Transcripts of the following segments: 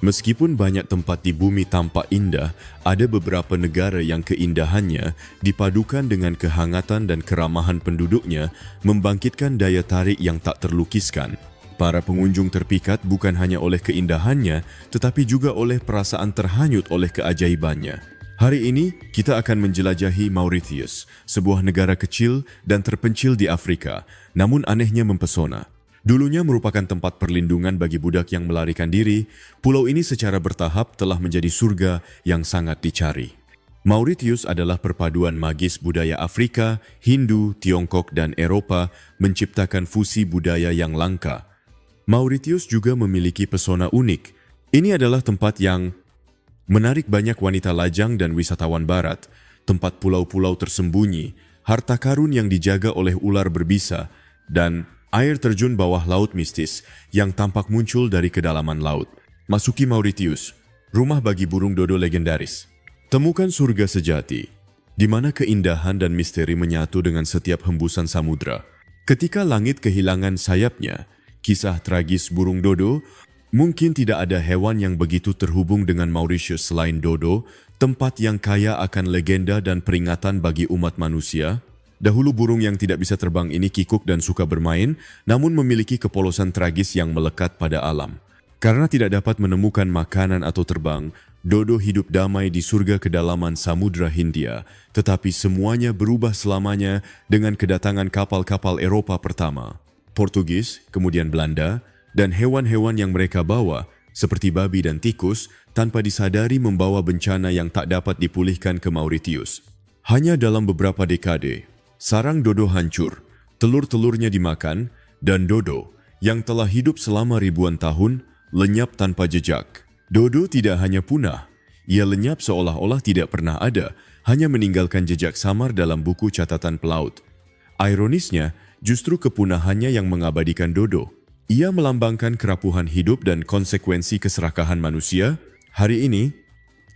Meskipun banyak tempat di bumi tampak indah, ada beberapa negara yang keindahannya dipadukan dengan kehangatan dan keramahan penduduknya membangkitkan daya tarik yang tak terlukiskan. Para pengunjung terpikat bukan hanya oleh keindahannya, tetapi juga oleh perasaan terhanyut oleh keajaibannya. Hari ini, kita akan menjelajahi Mauritius, sebuah negara kecil dan terpencil di Afrika, namun anehnya mempesona. Dulunya merupakan tempat perlindungan bagi budak yang melarikan diri, pulau ini secara bertahap telah menjadi surga yang sangat dicari. Mauritius adalah perpaduan magis budaya Afrika, Hindu, Tiongkok, dan Eropa menciptakan fusi budaya yang langka. Mauritius juga memiliki pesona unik. Ini adalah tempat yang menarik banyak wanita lajang dan wisatawan barat, tempat pulau-pulau tersembunyi, harta karun yang dijaga oleh ular berbisa, dan air terjun bawah laut mistis yang tampak muncul dari kedalaman laut. Masuki Mauritius, rumah bagi burung dodo legendaris. Temukan surga sejati, di mana keindahan dan misteri menyatu dengan setiap hembusan samudra. Ketika langit kehilangan sayapnya, kisah tragis burung dodo. Mungkin tidak ada hewan yang begitu terhubung dengan Mauritius selain dodo, tempat yang kaya akan legenda dan peringatan bagi umat manusia. Dahulu burung yang tidak bisa terbang ini kikuk dan suka bermain, namun memiliki kepolosan tragis yang melekat pada alam. Karena tidak dapat menemukan makanan atau terbang, dodo hidup damai di surga kedalaman Samudra Hindia, tetapi semuanya berubah selamanya dengan kedatangan kapal-kapal Eropa pertama, Portugis, kemudian Belanda, dan hewan-hewan yang mereka bawa, seperti babi dan tikus, tanpa disadari membawa bencana yang tak dapat dipulihkan ke Mauritius. Hanya dalam beberapa dekade, sarang dodo hancur, telur-telurnya dimakan, dan dodo, yang telah hidup selama ribuan tahun, lenyap tanpa jejak. Dodo tidak hanya punah, ia lenyap seolah-olah tidak pernah ada, hanya meninggalkan jejak samar dalam buku catatan pelaut. Ironisnya, justru kepunahannya yang mengabadikan dodo. Ia melambangkan kerapuhan hidup dan konsekuensi keserakahan manusia. Hari ini,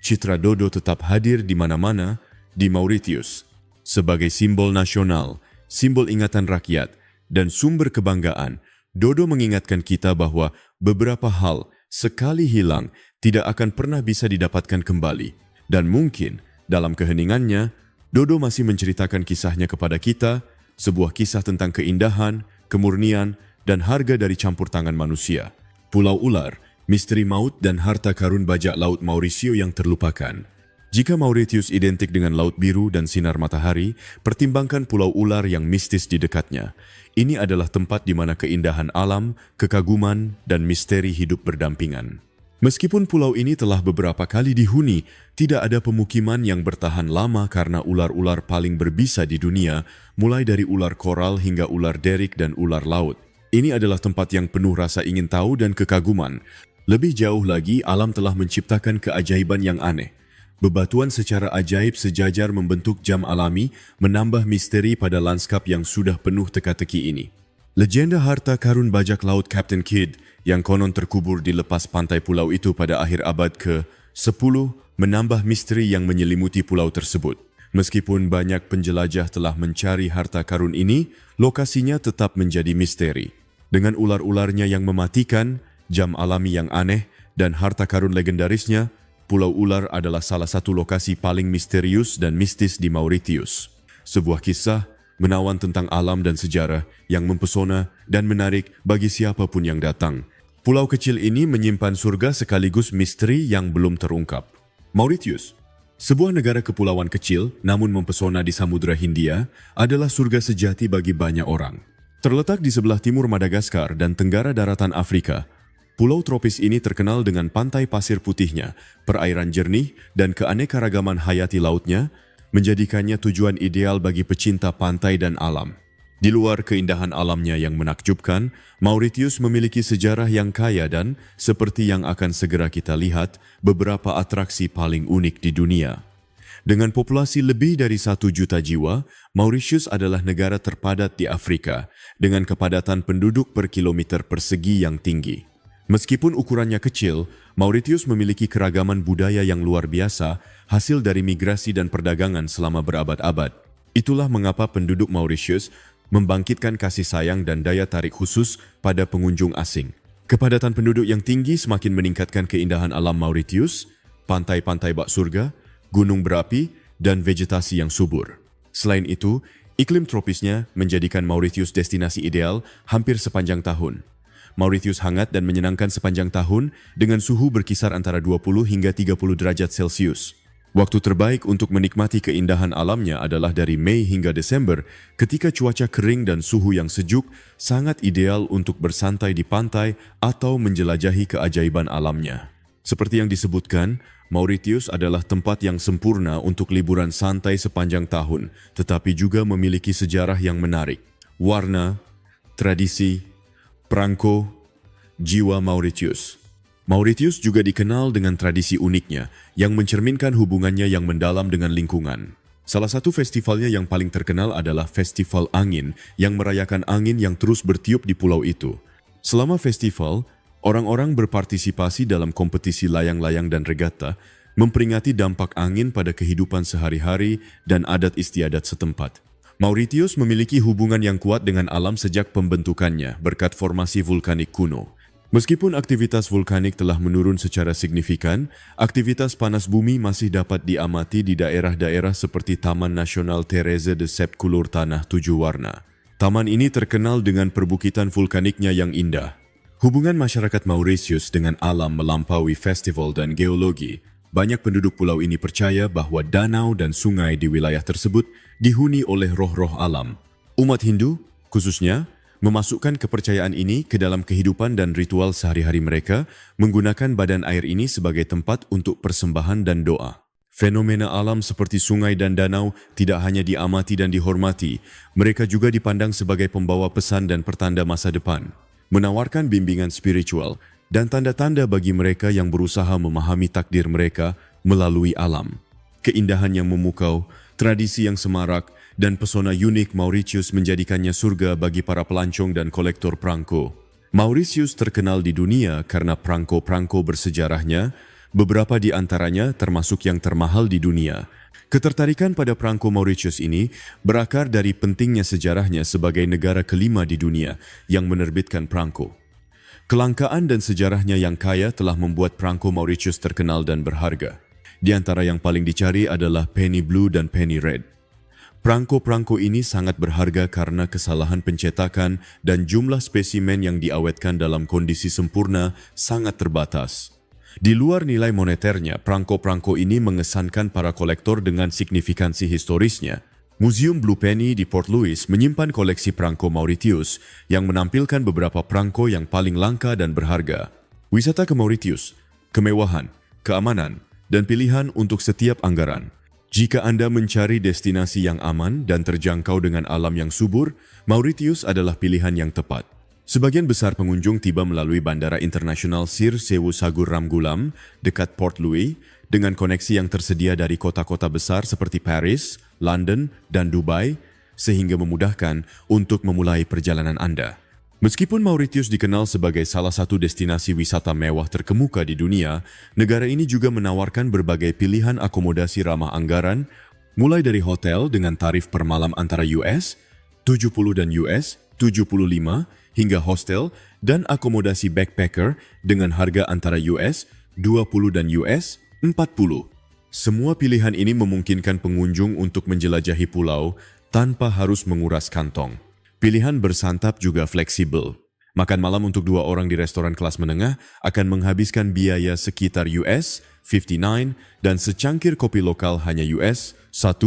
citra dodo tetap hadir di mana-mana di Mauritius. Sebagai simbol nasional, simbol ingatan rakyat, dan sumber kebanggaan, dodo mengingatkan kita bahwa beberapa hal sekali hilang tidak akan pernah bisa didapatkan kembali. Dan mungkin dalam keheningannya, dodo masih menceritakan kisahnya kepada kita, sebuah kisah tentang keindahan, kemurnian, dan harga dari campur tangan manusia. Pulau Ular, misteri maut dan harta karun bajak laut Mauricio yang terlupakan. Jika Mauritius identik dengan laut biru dan sinar matahari, pertimbangkan Pulau Ular yang mistis di dekatnya. Ini adalah tempat di mana keindahan alam, kekaguman, dan misteri hidup berdampingan. Meskipun pulau ini telah beberapa kali dihuni, tidak ada pemukiman yang bertahan lama karena ular-ular paling berbisa di dunia, mulai dari ular koral hingga ular derik dan ular laut. Ini adalah tempat yang penuh rasa ingin tahu dan kekaguman. Lebih jauh lagi, alam telah menciptakan keajaiban yang aneh. Bebatuan secara ajaib sejajar membentuk jam alami, menambah misteri pada lanskap yang sudah penuh teka-teki ini. Legenda harta karun bajak laut Captain Kidd yang konon terkubur di lepas pantai pulau itu pada akhir abad ke-10 menambah misteri yang menyelimuti pulau tersebut. Meskipun banyak penjelajah telah mencari harta karun ini, lokasinya tetap menjadi misteri. Dengan ular-ularnya yang mematikan, jam alami yang aneh, dan harta karun legendarisnya, Pulau Ular adalah salah satu lokasi paling misterius dan mistis di Mauritius. Sebuah kisah menawan tentang alam dan sejarah yang mempesona dan menarik bagi siapapun yang datang. Pulau kecil ini menyimpan surga sekaligus misteri yang belum terungkap. Mauritius, sebuah negara kepulauan kecil namun mempesona di Samudra Hindia, adalah surga sejati bagi banyak orang. Terletak di sebelah timur Madagaskar dan tenggara daratan Afrika, pulau tropis ini terkenal dengan pantai pasir putihnya, perairan jernih, dan keanekaragaman hayati lautnya, menjadikannya tujuan ideal bagi pecinta pantai dan alam. Di luar keindahan alamnya yang menakjubkan, Mauritius memiliki sejarah yang kaya dan, seperti yang akan segera kita lihat, beberapa atraksi paling unik di dunia. Dengan populasi lebih dari 1 juta jiwa, Mauritius adalah negara terpadat di Afrika, dengan kepadatan penduduk per kilometer persegi yang tinggi. Meskipun ukurannya kecil, Mauritius memiliki keragaman budaya yang luar biasa, hasil dari migrasi dan perdagangan selama berabad-abad. Itulah mengapa penduduk Mauritius membangkitkan kasih sayang dan daya tarik khusus pada pengunjung asing. Kepadatan penduduk yang tinggi semakin meningkatkan keindahan alam Mauritius, pantai-pantai bak surga, gunung berapi, dan vegetasi yang subur. Selain itu, iklim tropisnya menjadikan Mauritius destinasi ideal hampir sepanjang tahun. Mauritius hangat dan menyenangkan sepanjang tahun dengan suhu berkisar antara 20 hingga 30 derajat Celcius. Waktu terbaik untuk menikmati keindahan alamnya adalah dari Mei hingga Desember ketika cuaca kering dan suhu yang sejuk sangat ideal untuk bersantai di pantai atau menjelajahi keajaiban alamnya. Seperti yang disebutkan, Mauritius adalah tempat yang sempurna untuk liburan santai sepanjang tahun, tetapi juga memiliki sejarah yang menarik. Warna, tradisi, perangko, jiwa Mauritius. Mauritius juga dikenal dengan tradisi uniknya yang mencerminkan hubungannya yang mendalam dengan lingkungan. Salah satu festivalnya yang paling terkenal adalah Festival Angin yang merayakan angin yang terus bertiup di pulau itu. Selama festival, orang-orang berpartisipasi dalam kompetisi layang-layang dan regatta, memperingati dampak angin pada kehidupan sehari-hari dan adat istiadat setempat. Mauritius memiliki hubungan yang kuat dengan alam sejak pembentukannya berkat formasi vulkanik kuno. Meskipun aktivitas vulkanik telah menurun secara signifikan, aktivitas panas bumi masih dapat diamati di daerah-daerah seperti Taman Nasional Therese de Sept Couleurs Tanah Tujuh Warna. Taman ini terkenal dengan perbukitan vulkaniknya yang indah. Hubungan masyarakat Mauritius dengan alam melampaui festival dan geologi. Banyak penduduk pulau ini percaya bahwa danau dan sungai di wilayah tersebut dihuni oleh roh-roh alam. Umat Hindu, khususnya, memasukkan kepercayaan ini ke dalam kehidupan dan ritual sehari-hari mereka, menggunakan badan air ini sebagai tempat untuk persembahan dan doa. Fenomena alam seperti sungai dan danau tidak hanya diamati dan dihormati, mereka juga dipandang sebagai pembawa pesan dan pertanda masa depan, menawarkan bimbingan spiritual dan tanda-tanda bagi mereka yang berusaha memahami takdir mereka melalui alam. Keindahan yang memukau, tradisi yang semarak, dan pesona unik Mauritius menjadikannya surga bagi para pelancong dan kolektor perangko. Mauritius terkenal di dunia karena perangko-perangko bersejarahnya, beberapa di antaranya termasuk yang termahal di dunia. Ketertarikan pada perangko Mauritius ini berakar dari pentingnya sejarahnya sebagai negara kelima di dunia yang menerbitkan perangko. Kelangkaan dan sejarahnya yang kaya telah membuat perangko Mauritius terkenal dan berharga. Di antara yang paling dicari adalah penny blue dan penny red. Perangko-perangko ini sangat berharga karena kesalahan pencetakan dan jumlah spesimen yang diawetkan dalam kondisi sempurna sangat terbatas. Di luar nilai moneternya, perangko-perangko ini mengesankan para kolektor dengan signifikansi historisnya. Museum Blue Penny di Port Louis menyimpan koleksi perangko Mauritius yang menampilkan beberapa perangko yang paling langka dan berharga. Wisata ke Mauritius, kemewahan, keamanan, dan pilihan untuk setiap anggaran. Jika Anda mencari destinasi yang aman dan terjangkau dengan alam yang subur, Mauritius adalah pilihan yang tepat. Sebagian besar pengunjung tiba melalui Bandara Internasional Sir Sewu Sagur Ramgulam dekat Port Louis dengan koneksi yang tersedia dari kota-kota besar seperti Paris, London, dan Dubai, sehingga memudahkan untuk memulai perjalanan Anda. Meskipun Mauritius dikenal sebagai salah satu destinasi wisata mewah terkemuka di dunia, negara ini juga menawarkan berbagai pilihan akomodasi ramah anggaran, mulai dari hotel dengan tarif per malam antara US 70 dan US 75, hingga hostel dan akomodasi backpacker dengan harga antara US 20 dan US 40. Semua pilihan ini memungkinkan pengunjung untuk menjelajahi pulau tanpa harus menguras kantong. Pilihan bersantap juga fleksibel. Makan malam untuk 2 orang di restoran kelas menengah akan menghabiskan biaya sekitar US 59 dan secangkir kopi lokal hanya US 1,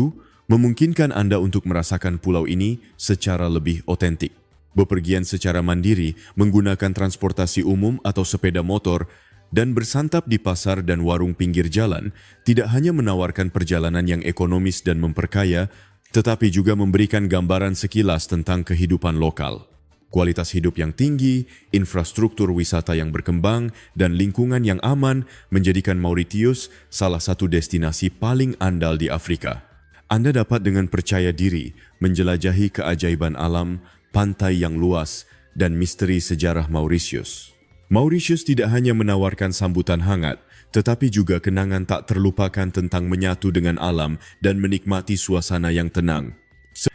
memungkinkan Anda untuk merasakan pulau ini secara lebih otentik. Bepergian secara mandiri menggunakan transportasi umum atau sepeda motor dan bersantap di pasar dan warung pinggir jalan tidak hanya menawarkan perjalanan yang ekonomis dan memperkaya, tetapi juga memberikan gambaran sekilas tentang kehidupan lokal. Kualitas hidup yang tinggi, infrastruktur wisata yang berkembang, dan lingkungan yang aman menjadikan Mauritius salah satu destinasi paling andal di Afrika. Anda dapat dengan percaya diri menjelajahi keajaiban alam, pantai yang luas, dan misteri sejarah Mauritius. Mauritius tidak hanya menawarkan sambutan hangat, tetapi juga kenangan tak terlupakan tentang menyatu dengan alam dan menikmati suasana yang tenang.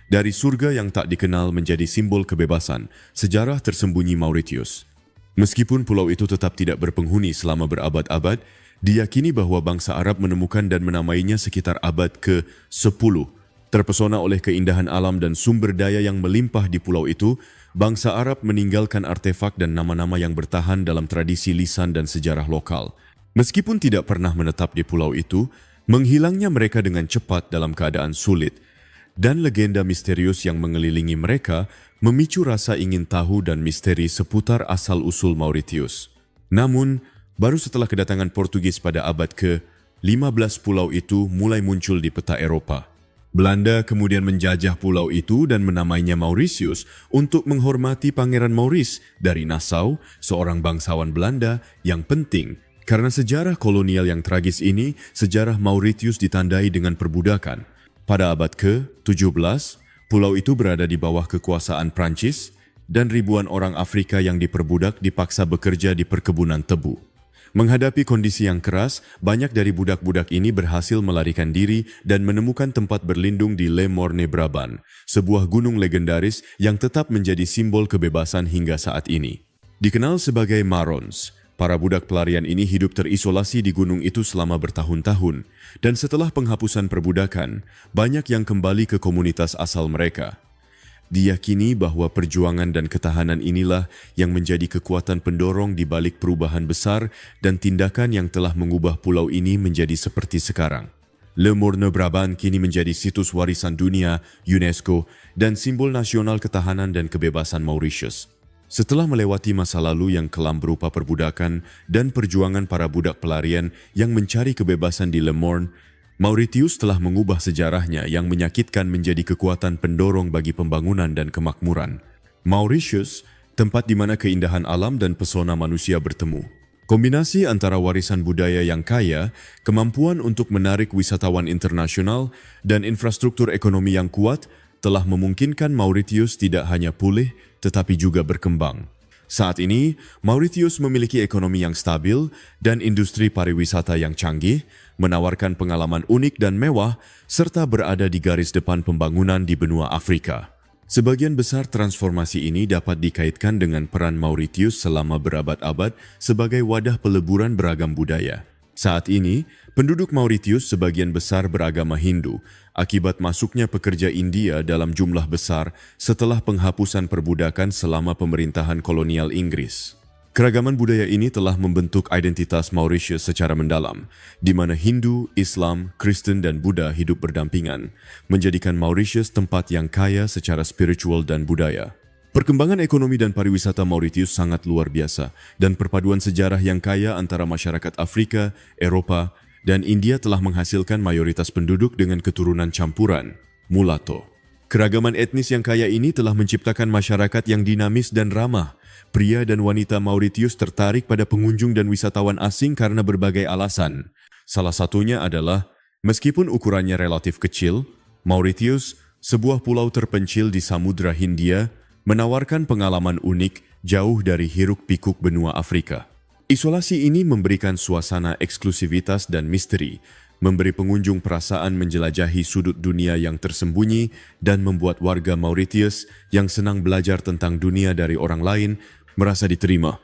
Dari surga yang tak dikenal menjadi simbol kebebasan, sejarah tersembunyi Mauritius. Meskipun pulau itu tetap tidak berpenghuni selama berabad-abad, diyakini bahwa bangsa Arab menemukan dan menamainya sekitar abad ke-10. Terpesona oleh keindahan alam dan sumber daya yang melimpah di pulau itu, bangsa Arab meninggalkan artefak dan nama-nama yang bertahan dalam tradisi lisan dan sejarah lokal. Meskipun tidak pernah menetap di pulau itu, menghilangnya mereka dengan cepat dalam keadaan sulit, dan legenda misterius yang mengelilingi mereka memicu rasa ingin tahu dan misteri seputar asal-usul Mauritius. Namun, baru setelah kedatangan Portugis pada abad ke-15 pulau itu mulai muncul di peta Eropa. Belanda kemudian menjajah pulau itu dan menamainya Mauritius untuk menghormati Pangeran Maurice dari Nassau, seorang bangsawan Belanda yang penting. Karena sejarah kolonial yang tragis ini, sejarah Mauritius ditandai dengan perbudakan. Pada abad ke-17, pulau itu berada di bawah kekuasaan Prancis dan ribuan orang Afrika yang diperbudak dipaksa bekerja di perkebunan tebu. Menghadapi kondisi yang keras, banyak dari budak-budak ini berhasil melarikan diri dan menemukan tempat berlindung di Le Morne Brabant, sebuah gunung legendaris yang tetap menjadi simbol kebebasan hingga saat ini. Dikenal sebagai Marons, para budak pelarian ini hidup terisolasi di gunung itu selama bertahun-tahun, dan setelah penghapusan perbudakan, banyak yang kembali ke komunitas asal mereka. Diyakini bahwa perjuangan dan ketahanan inilah yang menjadi kekuatan pendorong di balik perubahan besar dan tindakan yang telah mengubah pulau ini menjadi seperti sekarang. Le Morne Brabant kini menjadi situs warisan dunia UNESCO dan simbol nasional ketahanan dan kebebasan Mauritius. Setelah melewati masa lalu yang kelam berupa perbudakan dan perjuangan para budak pelarian yang mencari kebebasan di Le Morne, Mauritius telah mengubah sejarahnya yang menyakitkan menjadi kekuatan pendorong bagi pembangunan dan kemakmuran. Mauritius, tempat di mana keindahan alam dan pesona manusia bertemu. Kombinasi antara warisan budaya yang kaya, kemampuan untuk menarik wisatawan internasional, dan infrastruktur ekonomi yang kuat telah memungkinkan Mauritius tidak hanya pulih, tetapi juga berkembang. Saat ini, Mauritius memiliki ekonomi yang stabil dan industri pariwisata yang canggih, menawarkan pengalaman unik dan mewah, serta berada di garis depan pembangunan di benua Afrika. Sebagian besar transformasi ini dapat dikaitkan dengan peran Mauritius selama berabad-abad sebagai wadah peleburan beragam budaya. Saat ini, penduduk Mauritius sebagian besar beragama Hindu, akibat masuknya pekerja India dalam jumlah besar setelah penghapusan perbudakan selama pemerintahan kolonial Inggris. Keragaman budaya ini telah membentuk identitas Mauritius secara mendalam, di mana Hindu, Islam, Kristen, dan Buddha hidup berdampingan, menjadikan Mauritius tempat yang kaya secara spiritual dan budaya. Perkembangan ekonomi dan pariwisata Mauritius sangat luar biasa, dan perpaduan sejarah yang kaya antara masyarakat Afrika, Eropa, dan India telah menghasilkan mayoritas penduduk dengan keturunan campuran, mulatto. Keragaman etnis yang kaya ini telah menciptakan masyarakat yang dinamis dan ramah. Pria dan wanita Mauritius tertarik pada pengunjung dan wisatawan asing karena berbagai alasan. Salah satunya adalah, meskipun ukurannya relatif kecil, Mauritius, sebuah pulau terpencil di Samudra Hindia, menawarkan pengalaman unik jauh dari hiruk-pikuk benua Afrika. Isolasi ini memberikan suasana eksklusivitas dan misteri, memberi pengunjung perasaan menjelajahi sudut dunia yang tersembunyi dan membuat warga Mauritius yang senang belajar tentang dunia dari orang lain merasa diterima.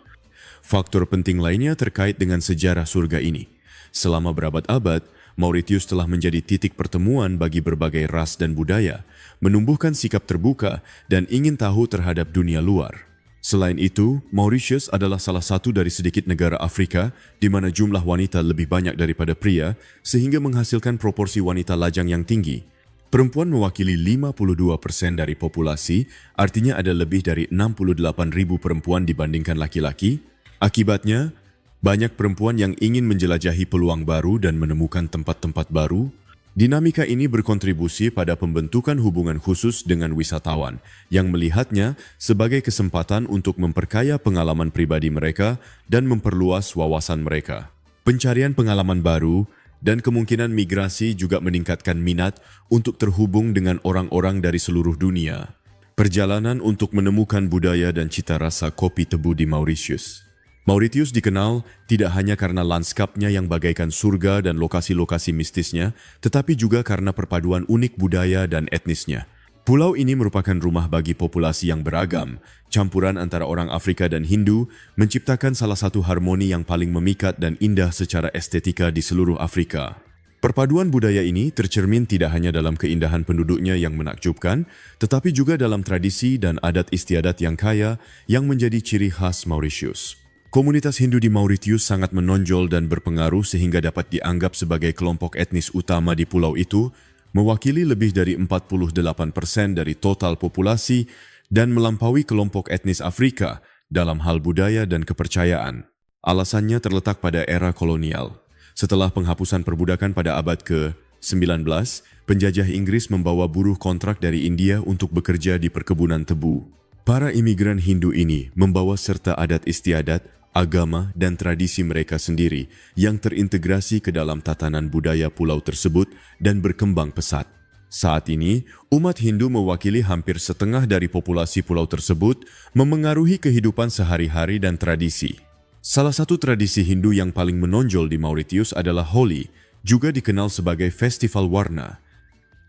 Faktor penting lainnya terkait dengan sejarah surga ini. Selama berabad-abad, Mauritius telah menjadi titik pertemuan bagi berbagai ras dan budaya, menumbuhkan sikap terbuka dan ingin tahu terhadap dunia luar. Selain itu, Mauritius adalah salah satu dari sedikit negara Afrika di mana jumlah wanita lebih banyak daripada pria, sehingga menghasilkan proporsi wanita lajang yang tinggi. Perempuan mewakili 52% dari populasi, artinya ada lebih dari 68.000 perempuan dibandingkan laki-laki. Akibatnya, banyak perempuan yang ingin menjelajahi peluang baru dan menemukan tempat-tempat baru. Dinamika ini berkontribusi pada pembentukan hubungan khusus dengan wisatawan yang melihatnya sebagai kesempatan untuk memperkaya pengalaman pribadi mereka dan memperluas wawasan mereka. Pencarian pengalaman baru dan kemungkinan migrasi juga meningkatkan minat untuk terhubung dengan orang-orang dari seluruh dunia. Perjalanan untuk menemukan budaya dan cita rasa kopi tebu di Mauritius. Mauritius dikenal tidak hanya karena lanskapnya yang bagaikan surga dan lokasi-lokasi mistisnya, tetapi juga karena perpaduan unik budaya dan etnisnya. Pulau ini merupakan rumah bagi populasi yang beragam. Campuran antara orang Afrika dan Hindu menciptakan salah satu harmoni yang paling memikat dan indah secara estetika di seluruh Afrika. Perpaduan budaya ini tercermin tidak hanya dalam keindahan penduduknya yang menakjubkan, tetapi juga dalam tradisi dan adat istiadat yang kaya yang menjadi ciri khas Mauritius. Komunitas Hindu di Mauritius sangat menonjol dan berpengaruh sehingga dapat dianggap sebagai kelompok etnis utama di pulau itu, mewakili lebih dari 48% dari total populasi dan melampaui kelompok etnis Afrika dalam hal budaya dan kepercayaan. Alasannya terletak pada era kolonial. Setelah penghapusan perbudakan pada abad ke-19, penjajah Inggris membawa buruh kontrak dari India untuk bekerja di perkebunan tebu. Para imigran Hindu ini membawa serta adat istiadat, agama dan tradisi mereka sendiri yang terintegrasi ke dalam tatanan budaya pulau tersebut dan berkembang pesat. Saat ini, umat Hindu mewakili hampir setengah dari populasi pulau tersebut, memengaruhi kehidupan sehari-hari dan tradisi. Salah satu tradisi Hindu yang paling menonjol di Mauritius adalah Holi, juga dikenal sebagai Festival Warna.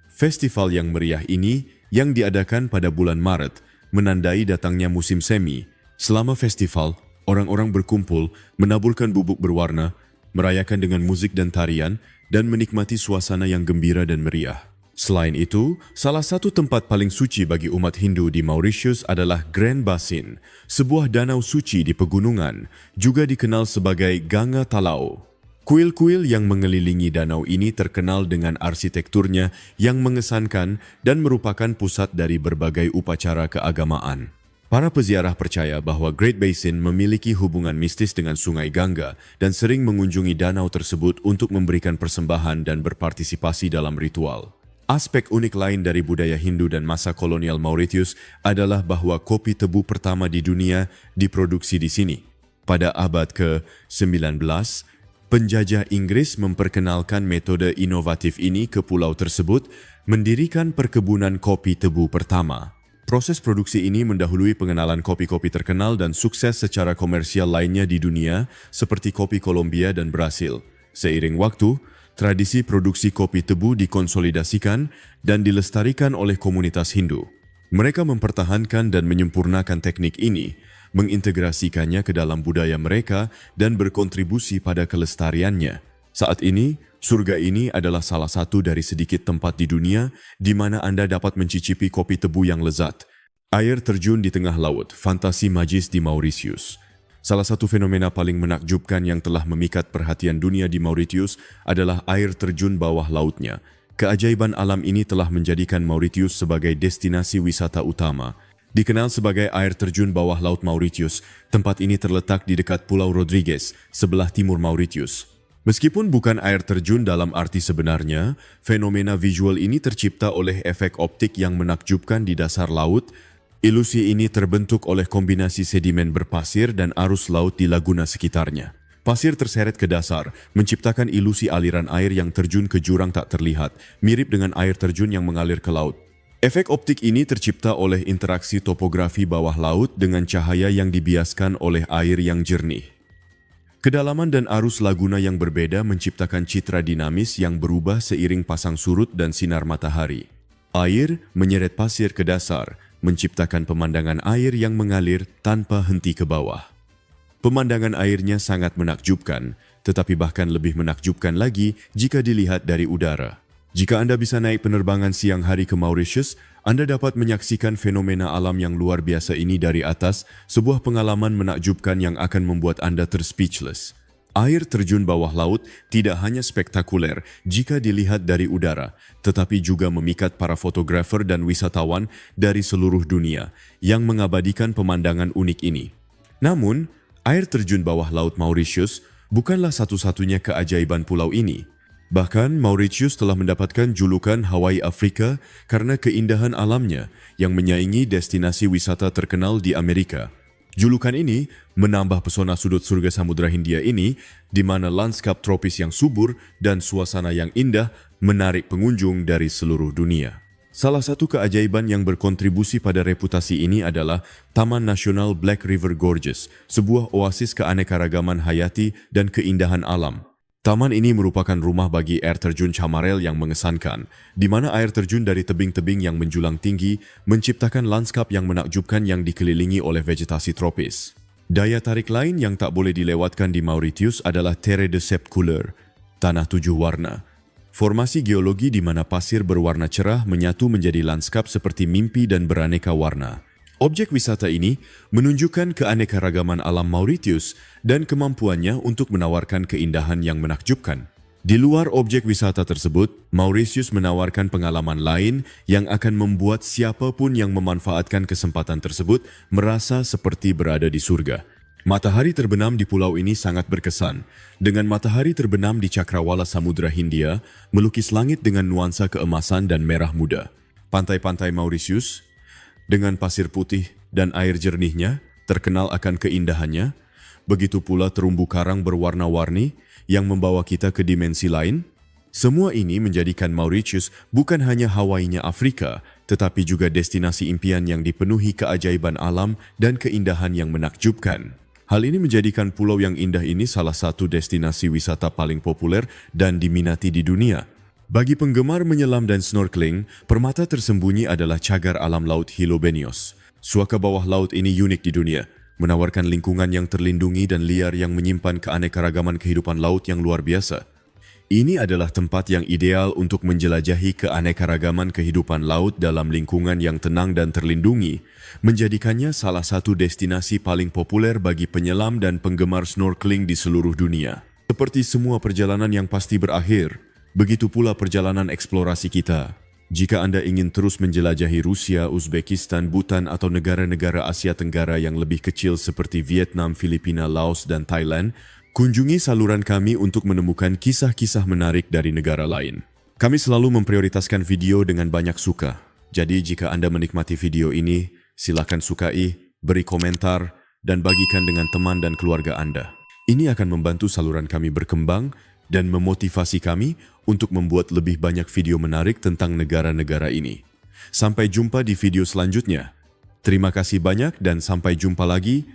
Festival yang meriah ini, yang diadakan pada bulan Maret, menandai datangnya musim semi. Selama festival, orang-orang berkumpul, menaburkan bubuk berwarna, merayakan dengan musik dan tarian, dan menikmati suasana yang gembira dan meriah. Selain itu, salah satu tempat paling suci bagi umat Hindu di Mauritius adalah Grand Basin, sebuah danau suci di pegunungan, juga dikenal sebagai Ganga Talau. Kuil-kuil yang mengelilingi danau ini terkenal dengan arsitekturnya yang mengesankan dan merupakan pusat dari berbagai upacara keagamaan. Para peziarah percaya bahwa Great Basin memiliki hubungan mistis dengan Sungai Ganga dan sering mengunjungi danau tersebut untuk memberikan persembahan dan berpartisipasi dalam ritual. Aspek unik lain dari budaya Hindu dan masa kolonial Mauritius adalah bahwa kopi tebu pertama di dunia diproduksi di sini. Pada abad ke-19, penjajah Inggris memperkenalkan metode inovatif ini ke pulau tersebut, mendirikan perkebunan kopi tebu pertama. Proses produksi ini mendahului pengenalan kopi-kopi terkenal dan sukses secara komersial lainnya di dunia, seperti kopi Kolombia dan Brasil. Seiring waktu, tradisi produksi kopi tebu dikonsolidasikan dan dilestarikan oleh komunitas Hindu. Mereka mempertahankan dan menyempurnakan teknik ini, mengintegrasikannya ke dalam budaya mereka dan berkontribusi pada kelestariannya. Saat ini, surga ini adalah salah satu dari sedikit tempat di dunia di mana Anda dapat mencicipi kopi tebu yang lezat. Air terjun di tengah laut, fantasi magis di Mauritius. Salah satu fenomena paling menakjubkan yang telah memikat perhatian dunia di Mauritius adalah air terjun bawah lautnya. Keajaiban alam ini telah menjadikan Mauritius sebagai destinasi wisata utama. Dikenal sebagai air terjun bawah laut Mauritius, tempat ini terletak di dekat Pulau Rodrigues, sebelah timur Mauritius. Meskipun bukan air terjun dalam arti sebenarnya, fenomena visual ini tercipta oleh efek optik yang menakjubkan di dasar laut. Ilusi ini terbentuk oleh kombinasi sedimen berpasir dan arus laut di laguna sekitarnya. Pasir terseret ke dasar, menciptakan ilusi aliran air yang terjun ke jurang tak terlihat, mirip dengan air terjun yang mengalir ke laut. Efek optik ini tercipta oleh interaksi topografi bawah laut dengan cahaya yang dibiaskan oleh air yang jernih. Kedalaman dan arus laguna yang berbeda menciptakan citra dinamis yang berubah seiring pasang surut dan sinar matahari. Air menyeret pasir ke dasar, menciptakan pemandangan air yang mengalir tanpa henti ke bawah. Pemandangan airnya sangat menakjubkan, tetapi bahkan lebih menakjubkan lagi jika dilihat dari udara. Jika Anda bisa naik penerbangan siang hari ke Mauritius, Anda dapat menyaksikan fenomena alam yang luar biasa ini dari atas, sebuah pengalaman menakjubkan yang akan membuat Anda terspeechless. Air terjun bawah laut tidak hanya spektakuler jika dilihat dari udara, tetapi juga memikat para fotografer dan wisatawan dari seluruh dunia yang mengabadikan pemandangan unik ini. Namun, air terjun bawah laut Mauritius bukanlah satu-satunya keajaiban pulau ini. Bahkan, Mauritius telah mendapatkan julukan Hawaii Afrika karena keindahan alamnya yang menyaingi destinasi wisata terkenal di Amerika. Julukan ini menambah pesona sudut surga Samudra Hindia ini, di mana lanskap tropis yang subur dan suasana yang indah menarik pengunjung dari seluruh dunia. Salah satu keajaiban yang berkontribusi pada reputasi ini adalah Taman Nasional Black River Gorges, sebuah oasis keanekaragaman hayati dan keindahan alam. Taman ini merupakan rumah bagi air terjun Chamarel yang mengesankan, di mana air terjun dari tebing-tebing yang menjulang tinggi menciptakan lanskap yang menakjubkan yang dikelilingi oleh vegetasi tropis. Daya tarik lain yang tak boleh dilewatkan di Mauritius adalah Terre de Sept Couleurs, tanah 7 warna. Formasi geologi di mana pasir berwarna cerah menyatu menjadi lanskap seperti mimpi dan beraneka warna. Objek wisata ini menunjukkan keanekaragaman alam Mauritius dan kemampuannya untuk menawarkan keindahan yang menakjubkan. Di luar objek wisata tersebut, Mauritius menawarkan pengalaman lain yang akan membuat siapapun yang memanfaatkan kesempatan tersebut merasa seperti berada di surga. Matahari terbenam di pulau ini sangat berkesan. Dengan matahari terbenam di cakrawala Samudra Hindia, melukis langit dengan nuansa keemasan dan merah muda. Pantai-pantai Mauritius dengan pasir putih dan air jernihnya, terkenal akan keindahannya. Begitu pula terumbu karang berwarna-warni yang membawa kita ke dimensi lain. Semua ini menjadikan Mauritius bukan hanya Hawaii-nya Afrika, tetapi juga destinasi impian yang dipenuhi keajaiban alam dan keindahan yang menakjubkan. Hal ini menjadikan pulau yang indah ini salah satu destinasi wisata paling populer dan diminati di dunia. Bagi penggemar menyelam dan snorkeling, permata tersembunyi adalah cagar alam laut Hylobenios. Suaka bawah laut ini unik di dunia, menawarkan lingkungan yang terlindungi dan liar yang menyimpan keanekaragaman kehidupan laut yang luar biasa. Ini adalah tempat yang ideal untuk menjelajahi keanekaragaman kehidupan laut dalam lingkungan yang tenang dan terlindungi, menjadikannya salah satu destinasi paling populer bagi penyelam dan penggemar snorkeling di seluruh dunia. Seperti semua perjalanan yang pasti berakhir, begitu pula perjalanan eksplorasi kita. Jika Anda ingin terus menjelajahi Rusia, Uzbekistan, Bhutan atau negara-negara Asia Tenggara yang lebih kecil seperti Vietnam, Filipina, Laos, dan Thailand, kunjungi saluran kami untuk menemukan kisah-kisah menarik dari negara lain. Kami selalu memprioritaskan video dengan banyak suka. Jadi jika Anda menikmati video ini, silakan sukai, beri komentar, dan bagikan dengan teman dan keluarga Anda. Ini akan membantu saluran kami berkembang dan memotivasi kami untuk membuat lebih banyak video menarik tentang negara-negara ini. Sampai jumpa di video selanjutnya. Terima kasih banyak dan sampai jumpa lagi